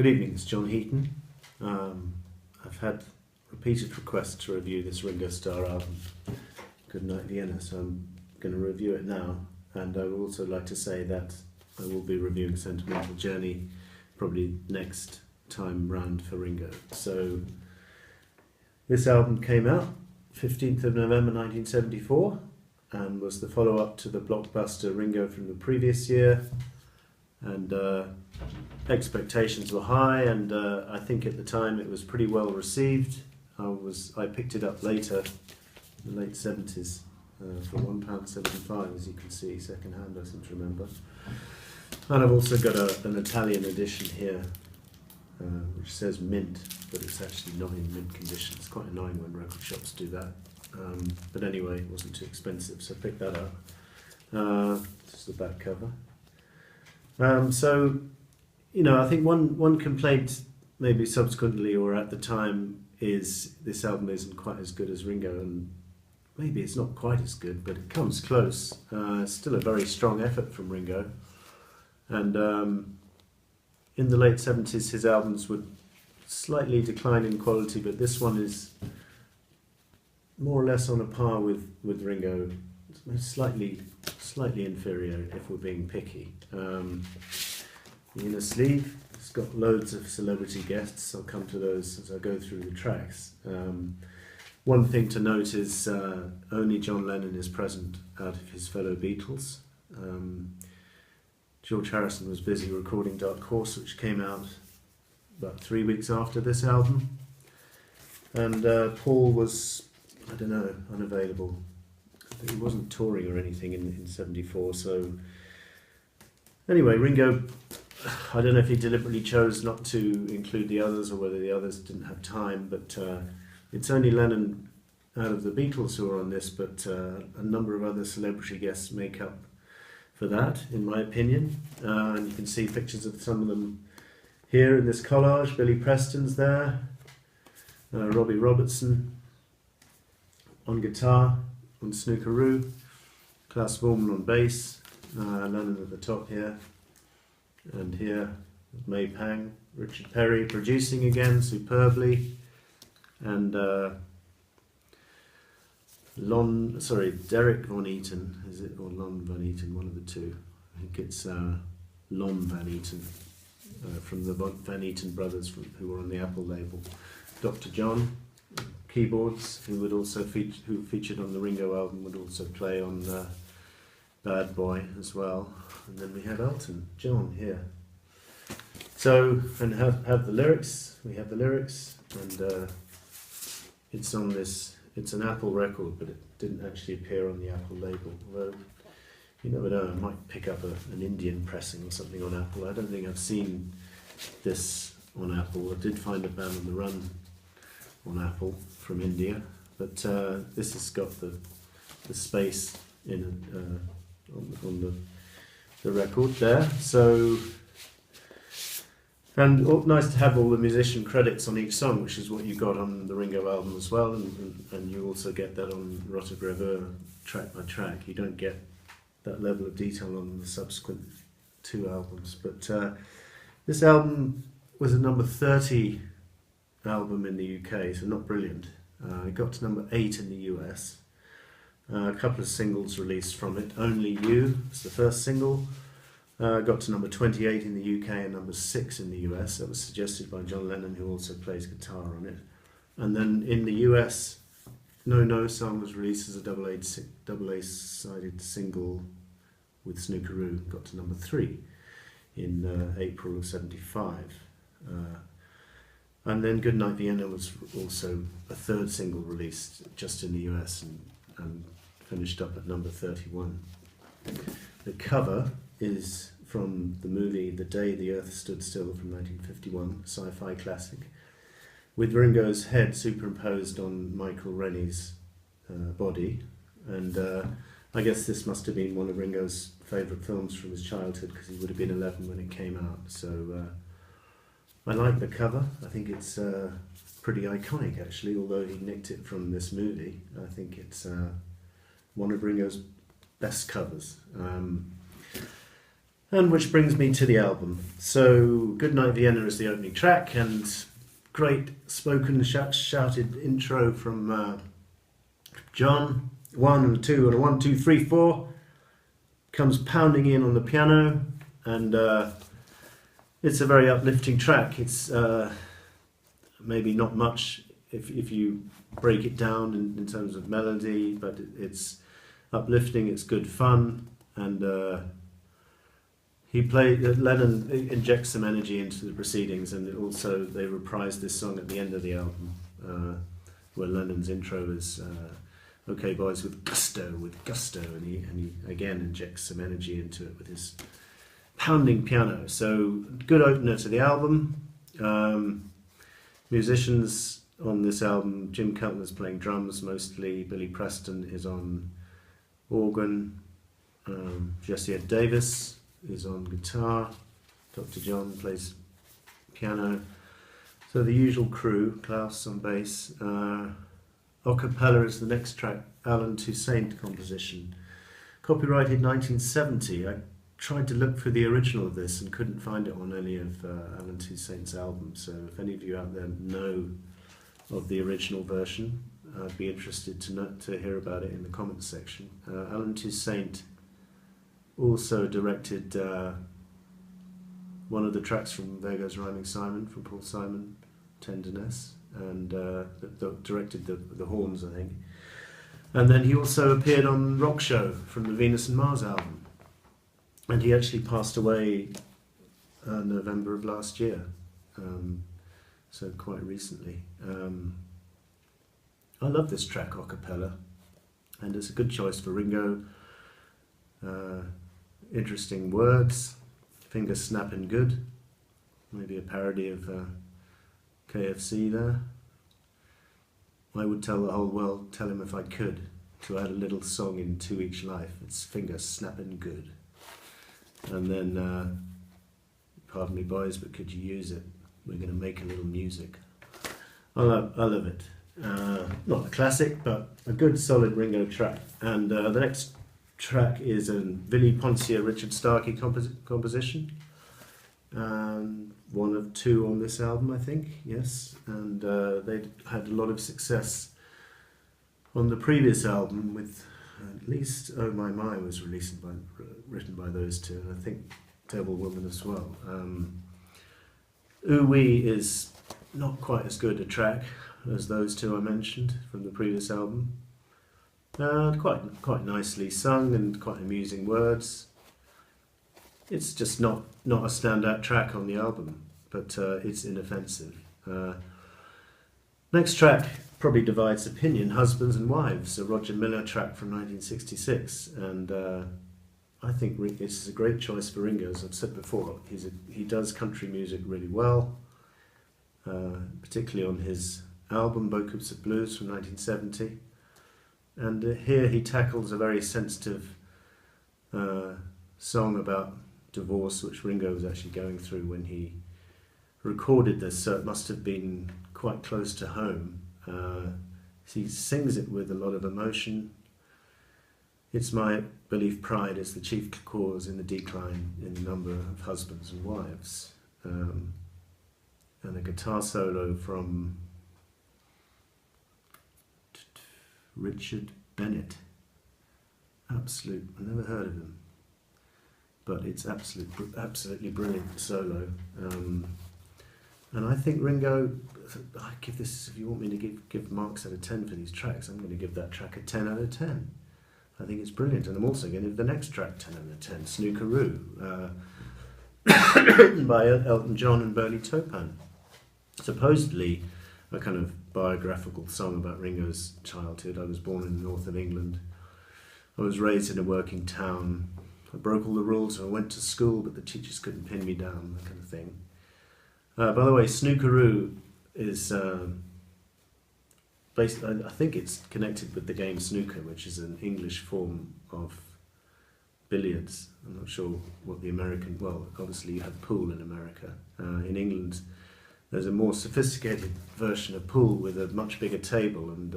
Good evening, it's John Heaton. I've had repeated requests to review this Ringo Starr album, Goodnight Vienna, so I'm going to review it now. And I would also like to say that I will be reviewing Sentimental Journey probably next time round for Ringo. So this album came out 15th of November 1974 and was the follow-up to the blockbuster Ringo from the previous year. And expectations were high, and I think at the time it was pretty well received. I picked it up later, in the late 70s, for £1.75, as you can see, second hand, I seem to remember. And I've also got an Italian edition here, which says mint, but it's actually not in mint condition. It's quite annoying when record shops do that. But anyway, it wasn't too expensive, so I picked that up. This is the back cover. So, you know, I think one complaint, maybe subsequently or at the time, is this album isn't quite as good as Ringo, and maybe it's not quite as good, but it comes close. It's still a very strong effort from Ringo. And in the late 70s, his albums would slightly decline in quality, but this one is more or less on a par with Ringo. It's slightly inferior if we're being picky. The inner sleeve, it's got loads of celebrity guests. I'll come to those as I go through the tracks. One thing to note is only John Lennon is present out of his fellow Beatles. George Harrison was busy recording Dark Horse, which came out about 3 weeks after this album. And Paul was, I don't know, unavailable. He wasn't touring or anything in 74, so anyway, Ringo, I don't know if he deliberately chose not to include the others or whether the others didn't have time, but it's only Lennon out of the Beatles who are on this, but a number of other celebrity guests make up for that, in my opinion. And you can see pictures of some of them here in this collage. Billy Preston's there, Robbie Robertson on guitar, on snookeroo, Klaus Voormann on bass, Lennon at the top here, and here May Pang, Richard Perry producing again superbly, and Derek Von Eaton, is it, or Lon Van Eaton, one of the two. I think it's Lon Van Eaton, from the Van Eaton brothers who were on the Apple label. Dr. John, keyboards, who featured on the Ringo album, would also play on Bad Boy as well. And then we have Elton John here. So, and have the lyrics. We have the lyrics, and it's on this. It's an Apple record, but it didn't actually appear on the Apple label. Although you never know, I might pick up an Indian pressing or something on Apple. I don't think I've seen this on Apple. I did find a Band on the Run on Apple from India, but this has got the space in on the record there. So, and nice to have all the musician credits on each song, which is what you got on the Ringo album as well, and you also get that on Rotograveur track by track. You don't get that level of detail on the subsequent two albums, but this album was a number 30 album in the UK, so not brilliant. It got to number 8 in the US. A couple of singles released from it. Only You was the first single. Got to number 28 in the UK and number 6 in the US. That was suggested by John Lennon, who also plays guitar on it. And then in the US, No No Song was released as a double A-sided single with Snookeroo. Got to number 3 in April of 75. And then Goodnight Vienna was also a third single released just in the US and finished up at number 31. The cover is from the movie The Day the Earth Stood Still from 1951, sci-fi classic, with Ringo's head superimposed on Michael Rennie's body. And I guess this must have been one of Ringo's favourite films from his childhood, because he would have been 11 when it came out. So I like the cover. I think it's pretty iconic, actually, although he nicked it from this movie. I think it's one of Ringo's best covers. And which brings me to the album. So, Goodnight Vienna is the opening track, and great spoken shouted intro from John. 1 and 2 and a 1, 2, 3, 4 comes pounding in on the piano, and it's a very uplifting track. It's maybe not much if you break it down in terms of melody, but it's uplifting, it's good fun, and Lennon injects some energy into the proceedings, and also they reprised this song at the end of the album, where Lennon's intro is "Okay, boys," with gusto, and he again injects some energy into it with his pounding piano. So good opener to the album. Musicians on this album: Jim Keltner's playing drums mostly, Billy Preston is on organ, Jesse Ed Davis is on guitar, Dr. John plays piano. So the usual crew, Klaus on bass. Acapella is the next track, Alan Toussaint composition. Copyrighted 1970. I tried to look for the original of this and couldn't find it on any of Alan Toussaint's albums. So if any of you out there know of the original version, I'd be interested to hear about it in the comments section. Alan Toussaint also directed one of the tracks from There Goes Rhyming Simon, from Paul Simon, Tenderness, and directed the horns, I think. And then he also appeared on Rock Show from the Venus and Mars album. And he actually passed away November of last year, so quite recently. I love this track, Acapella, and it's a good choice for Ringo. Interesting words, finger snapping good, maybe a parody of KFC there. I would tell the whole world, tell him if I could, to add a little song into each life. It's finger snapping good. And then, pardon me boys, but could you use it? We're going to make a little music. I love it. Not a classic, but a good solid Ringo track. And the next track is a Willy Poncia Richard Starkey composition. One of 2 on this album, I think, yes. And they had a lot of success on the previous album with at least Oh My My was written by those 2, and I think Devil Woman as well. Ooh Wee is not quite as good a track as those 2 I mentioned from the previous album. Quite nicely sung and quite amusing words. It's just not a standout track on the album, but it's inoffensive. Next track probably divides opinion, Husbands and Wives, a Roger Miller track from 1966, and I think this is a great choice for Ringo. As I've said before, he does country music really well, particularly on his album Vocals of Blues from 1970, and here he tackles a very sensitive song about divorce, which Ringo was actually going through when he recorded this, so it must have been quite close to home. He sings it with a lot of emotion. It's my belief pride is the chief cause in the decline in the number of husbands and wives. And a guitar solo from Richard Bennett. I've never heard of him, but it's absolutely brilliant solo. And I think Ringo, I give this, if you want me to give marks out of 10 for these tracks, I'm going to give that track a 10 out of 10. I think it's brilliant, and I'm also going to give the next track 10 out of 10, Snookeroo, written by Elton John and Bernie Taupin. Supposedly a kind of biographical song about Ringo's childhood. I was born in the north of England. I was raised in a working town. I broke all the rules and I went to school, but the teachers couldn't pin me down, that kind of thing. By the way, Snookeroo is basically, I think it's connected with the game snooker, which is an English form of billiards. I'm not sure what the American, well, obviously you have pool in America. In England, there's a more sophisticated version of pool with a much bigger table, and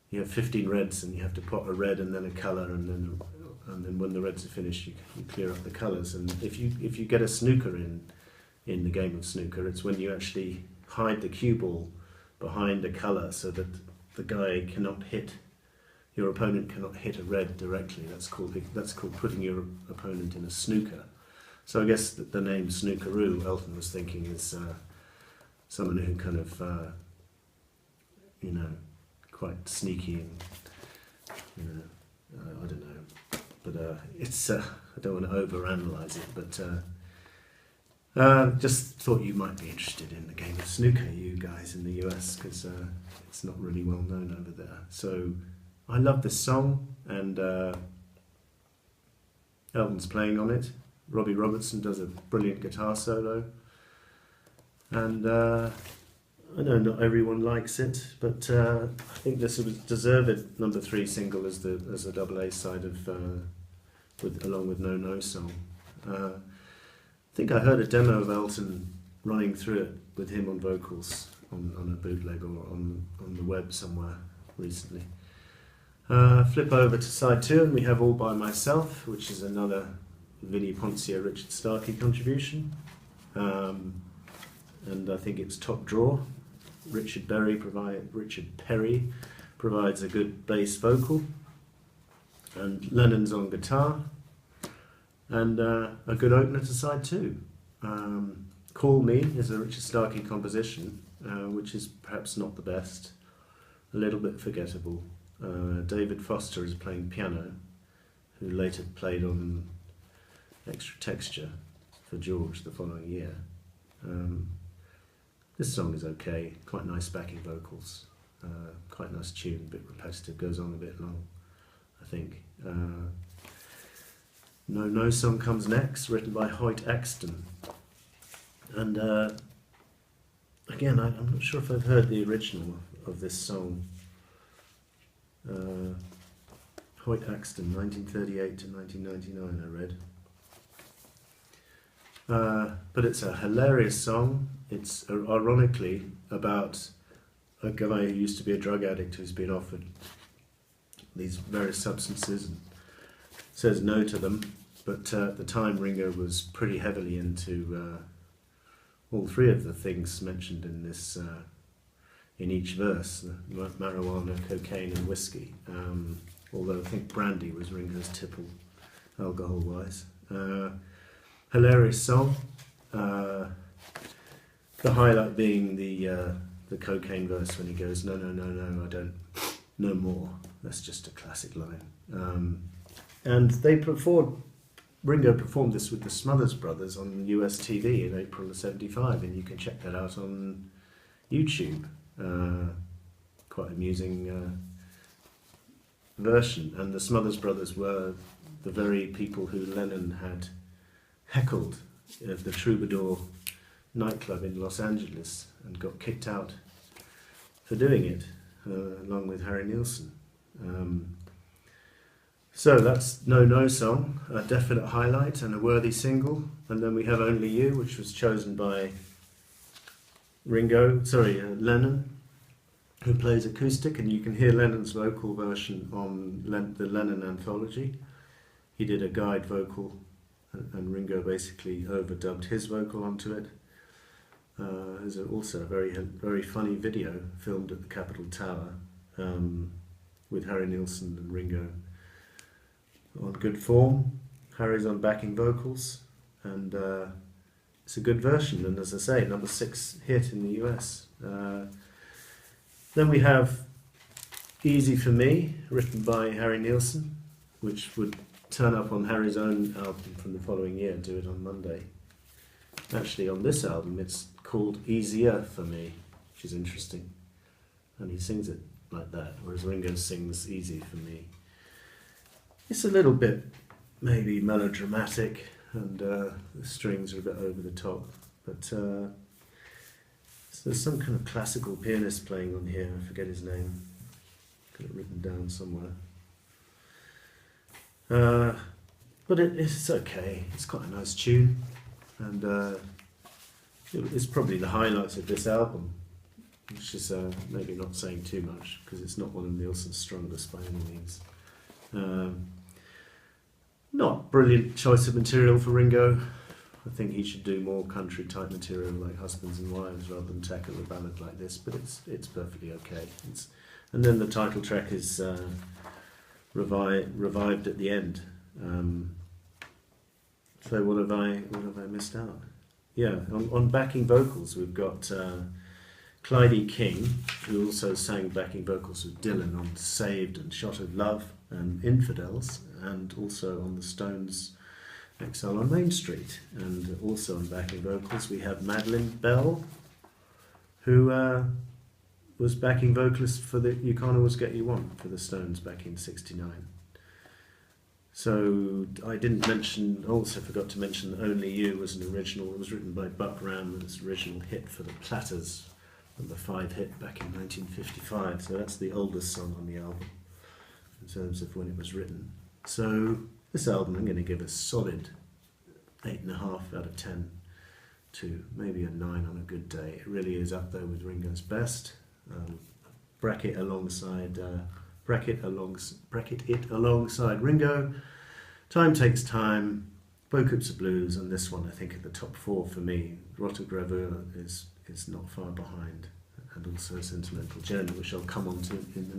you have 15 reds, and you have to pot a red and then a colour and then and then when the reds are finished, you clear up the colours. And if you get a snooker in the game of snooker, it's when you actually hide the cue ball behind a colour so that the guy cannot hit, your opponent cannot hit a red directly. That's called putting your opponent in a snooker. So I guess the name Snookeroo, Elton was thinking, is someone who kind of, quite sneaky and, I don't know. But it's, I don't want to overanalyze it, but just thought you might be interested in the game of snooker, you guys in the US, because it's not really well known over there. So I love this song, and Elton's playing on it. Robbie Robertson does a brilliant guitar solo, and I know not everyone likes it, but I think this was deserved number 3 single as a double A side of along with No No Song. I think I heard a demo of Elton running through it with him on vocals on a bootleg or on the web somewhere recently. Flip over to side 2 and we have All By Myself, which is another Vinnie Poncia Richard Starkey contribution, and I think it's top draw. Richard Perry provides a good bass vocal, and Lennon's on guitar, and a good opener to side 2. Call Me is a Richard Starkey composition, which is perhaps not the best, a little bit forgettable. David Foster is playing piano, who later played on Extra Texture for George the following year. This song is okay, quite nice backing vocals, quite nice tune, a bit repetitive, goes on a bit long, I think. No No Song comes next, written by Hoyt Axton. And again, I'm not sure if I've heard the original of this song. Hoyt Axton, 1938 to 1999, I read. But it's a hilarious song. It's ironically about a guy who used to be a drug addict who's been offered these various substances and says no to them. But at the time, Ringo was pretty heavily into all 3 of the things mentioned in this, in each verse: marijuana, cocaine, and whiskey. Although I think brandy was Ringo's tipple, alcohol-wise. Hilarious song. The highlight being the cocaine verse when he goes, no, no, no, no, I don't, no more. That's just a classic line. And Ringo performed this with the Smothers Brothers on US TV in April of '75, and you can check that out on YouTube. Quite amusing version. And the Smothers Brothers were the very people who Lennon had heckled at the Troubadour nightclub in Los Angeles and got kicked out for doing it, along with Harry Nilsson. So that's No No Song, a definite highlight and a worthy single. And then we have Only You, which was chosen by Lennon, who plays acoustic, and you can hear Lennon's vocal version on the Lennon anthology. He did a guide vocal, and Ringo basically overdubbed his vocal onto it. There's also a very funny video filmed at the Capitol Tower with Harry Nilsson and Ringo on good form. Harry's on backing vocals, and it's a good version, and as I say, number 6 hit in the US. Then we have Easy For Me, written by Harry Nilsson, which would turn up on Harry's own album from the following year, Do It On Monday. Actually, on this album, it's called Easier For Me, which is interesting. And he sings it like that, whereas Ringo sings Easy For Me. It's a little bit maybe melodramatic, and the strings are a bit over the top, but so there's some kind of classical pianist playing on here. I forget his name. Got it written down somewhere. But it's okay. It's quite a nice tune, and it's probably the highlights of this album, which is maybe not saying too much because it's not one of Nilsson's strongest by any means. Not brilliant choice of material for Ringo. I think he should do more country type material like Husbands and Wives rather than tackle a ballad like this, but it's perfectly okay. And then the title track is revived at the end. So what have I missed out? Yeah, on backing vocals we've got Clyde King, who also sang backing vocals with Dylan on Saved and Shot of Love and Infidels, and also on the Stones' Exile on Main Street. And also on backing vocals we have Madeline Bell, who was backing vocalist for the You Can't Always Get You Want for the Stones back in '69. So I didn't mention, also forgot to mention Only You was an original. It was written by Buck Ram, and it's an original hit for the Platters, number 5 hit back in 1955. So that's the oldest song on the album in terms of when it was written. So this album I'm going to give a solid 8.5 out of 10 to maybe a 9 on a good day. It really is up there with Ringo's best. Bracket it alongside Ringo. Time Takes Time, Beaucoups of Blues, and this one I think at the top 4 for me. Rota Gravure is not far behind, and also Sentimental Journey, which I'll come on to in the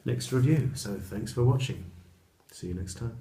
next review. So thanks for watching. See you next time.